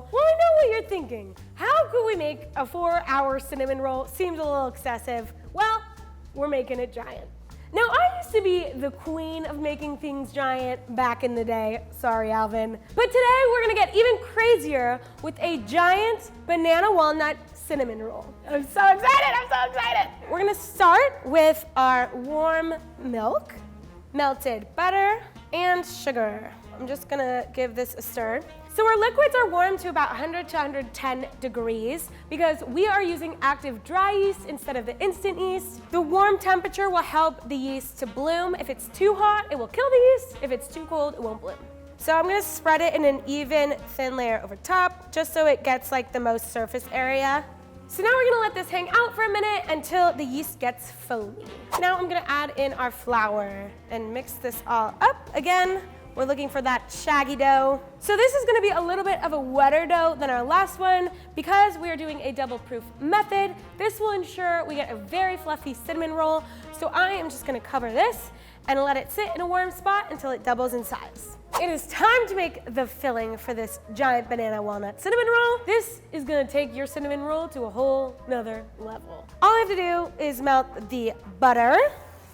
Well, I know what you're thinking. How could we make a 4-hour cinnamon roll? Seems a little excessive. Well, we're making it giant. Now, I used to be the queen of making things giant back in the day. Sorry, Alvin. But today, we're gonna get even crazier with a giant banana walnut cinnamon roll. I'm so excited, We're gonna start with our warm milk, melted butter, and sugar. I'm just gonna give this a stir. So our liquids are warm to about 100 to 110 degrees because we are using active dry yeast instead of the instant yeast. The warm temperature will help the yeast to bloom. If it's too hot, it will kill the yeast. If it's too cold, it won't bloom. So I'm gonna spread it in an even, thin layer over top, just so it gets like the most surface area. So now we're gonna let this hang out for a minute until the yeast gets foamy. Now I'm gonna add in our flour and mix this all up again. We're looking for that shaggy dough. So this is gonna be a little bit of a wetter dough than our last one. Because we are doing a double proof method, this will ensure we get a very fluffy cinnamon roll. So I am just gonna cover this and let it sit in a warm spot until it doubles in size. It is time to make the filling for this giant banana walnut cinnamon roll. This is gonna take your cinnamon roll to a whole nother level. All I have to do is melt the butter,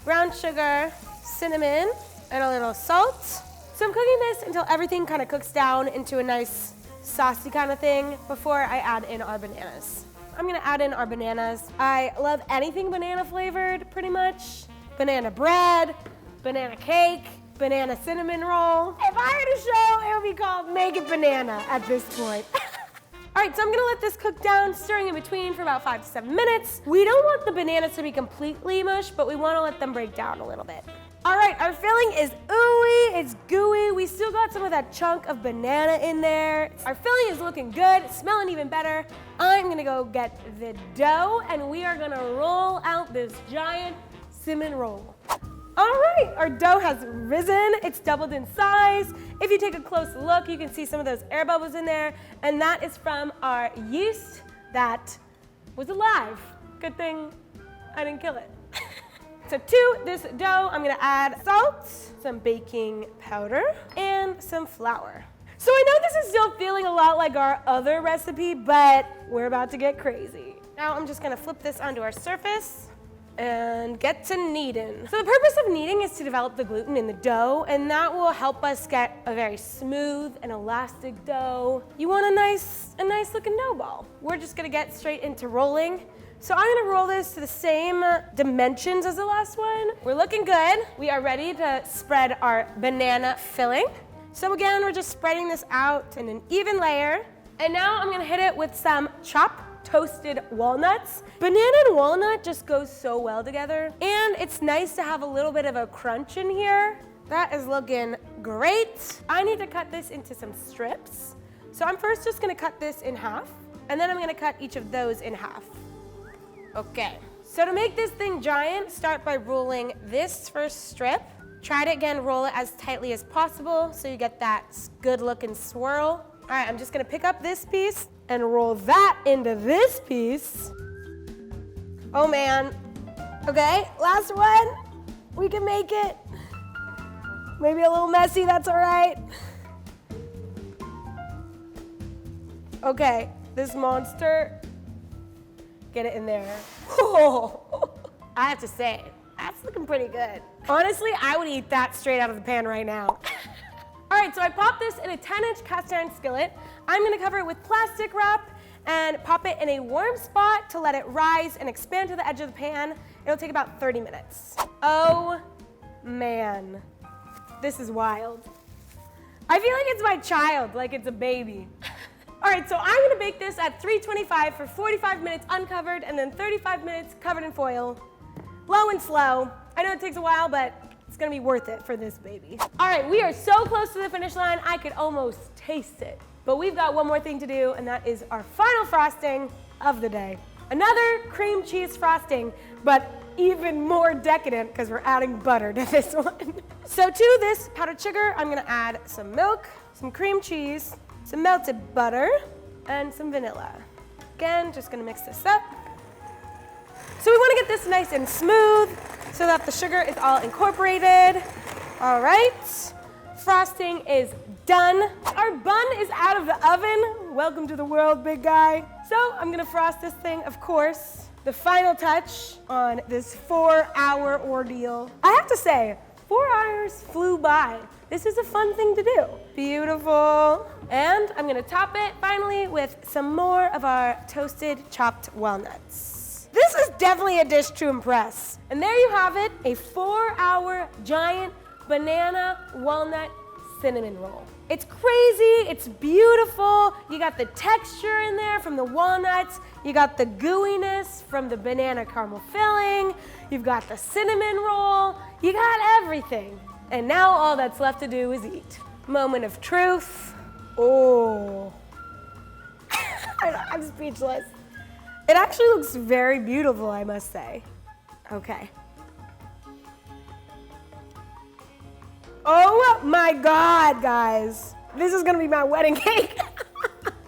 brown sugar, cinnamon, and a little salt. So I'm cooking this until everything kind of cooks down into a nice saucy kind of thing before I add in our bananas. I'm gonna add in our bananas. I love anything banana flavored, pretty much. Banana bread, banana cake, banana cinnamon roll. If I had a show, it would be called Make It Banana at this point. All right, so I'm gonna let this cook down, stirring in between for about 5 to 7 minutes. We don't want the bananas to be completely mush, but we wanna let them break down a little bit. All right, our filling is ooey, it's gooey. We still got some of that chunk of banana in there. Our filling is looking good, smelling even better. I'm gonna go get the dough and we are gonna roll out this giant cinnamon roll. All right, our dough has risen, it's doubled in size. If you take a close look, you can see some of those air bubbles in there, and that is from our yeast that was alive. Good thing I didn't kill it. So to this dough, I'm gonna add salt, some baking powder, and some flour. So I know this is still feeling a lot like our other recipe, but we're about to get crazy. Now I'm just gonna flip this onto our surface and get to kneading. So the purpose of kneading is to develop the gluten in the dough, and that will help us get a very smooth and elastic dough. You want a nice looking dough ball. We're just gonna get straight into rolling. So I'm gonna roll this to the same dimensions as the last one. We're looking good. We are ready to spread our banana filling. So again, we're just spreading this out in an even layer. And now I'm gonna hit it with some chopped toasted walnuts. Banana and walnut just goes so well together. And it's nice to have a little bit of a crunch in here. That is looking great. I need to cut this into some strips. So I'm first just gonna cut this in half, and then I'm gonna cut each of those in half. Okay, so to make this thing giant, start by rolling this first strip. Try to, again, roll it as tightly as possible so you get that good looking swirl. All right, I'm just gonna pick up this piece and roll that into this piece. Oh man. Okay, last one. We can make it. Maybe a little messy, that's all right. Okay, this monster, get it in there. Oh, I have to say, that's looking pretty good. Honestly, I would eat that straight out of the pan right now. All right, so I popped this in a 10-inch cast iron skillet. I'm gonna cover it with plastic wrap and pop it in a warm spot to let it rise and expand to the edge of the pan. It'll take about 30 minutes. Oh man, this is wild. I feel like it's my child, like it's a baby. All right, so I'm gonna bake this at 325 for 45 minutes uncovered and then 35 minutes covered in foil. Low and slow. I know it takes a while, but it's gonna be worth it for this baby. All right, we are so close to the finish line, I could almost taste it. But we've got one more thing to do, and that is our final frosting of the day. Another cream cheese frosting, but even more decadent because we're adding butter to this one. So to this powdered sugar, I'm gonna add some milk, some cream cheese, some melted butter, and some vanilla. Again, just gonna mix this up. So we wanna get this nice and smooth so that the sugar is all incorporated. All right, frosting is done. Our bun is out of the oven. Welcome to the world, big guy. So I'm gonna frost this thing, of course. The final touch on this 4-hour ordeal. I have to say, 4 hours flew by. This is a fun thing to do. Beautiful. And I'm gonna top it finally with some more of our toasted chopped walnuts. This is definitely a dish to impress. And there you have it, a 4-hour giant banana walnut cinnamon roll. It's crazy, it's beautiful. You got the texture in there from the walnuts. You got the gooiness from the banana caramel filling. You've got the cinnamon roll. You got everything. And now all that's left to do is eat. Moment of truth. Oh. I'm speechless. It actually looks very beautiful, I must say. Okay. Oh my God, guys. This is gonna be my wedding cake.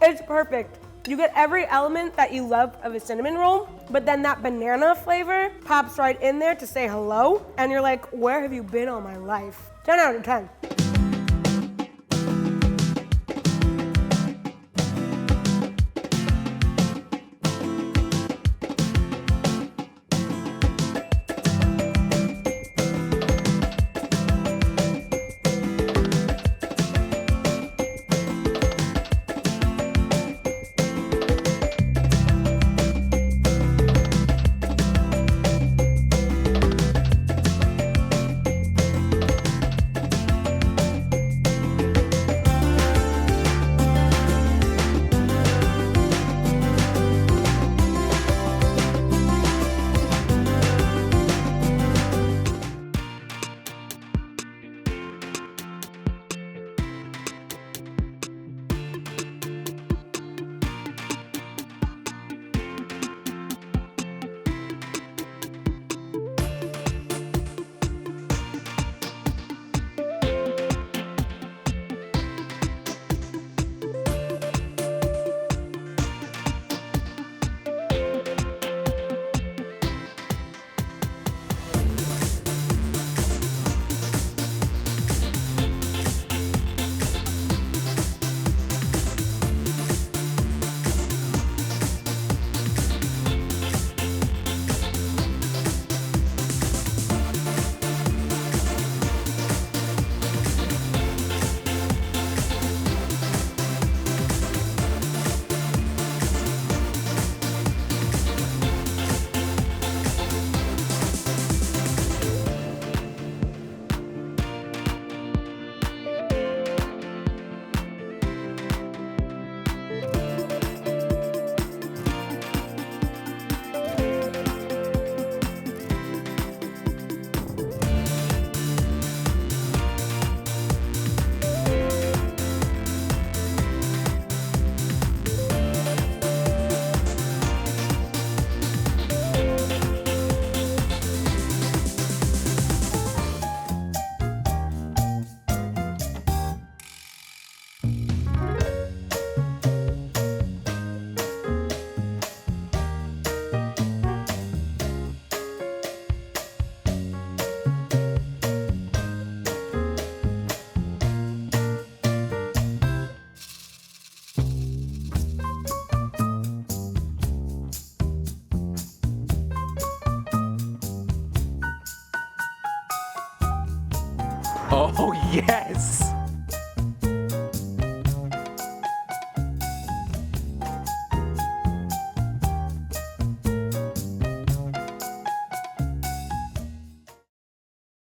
It's perfect. You get every element that you love of a cinnamon roll, but then that banana flavor pops right in there to say hello, and you're like, where have you been all my life? 10 out of 10. Oh, yes!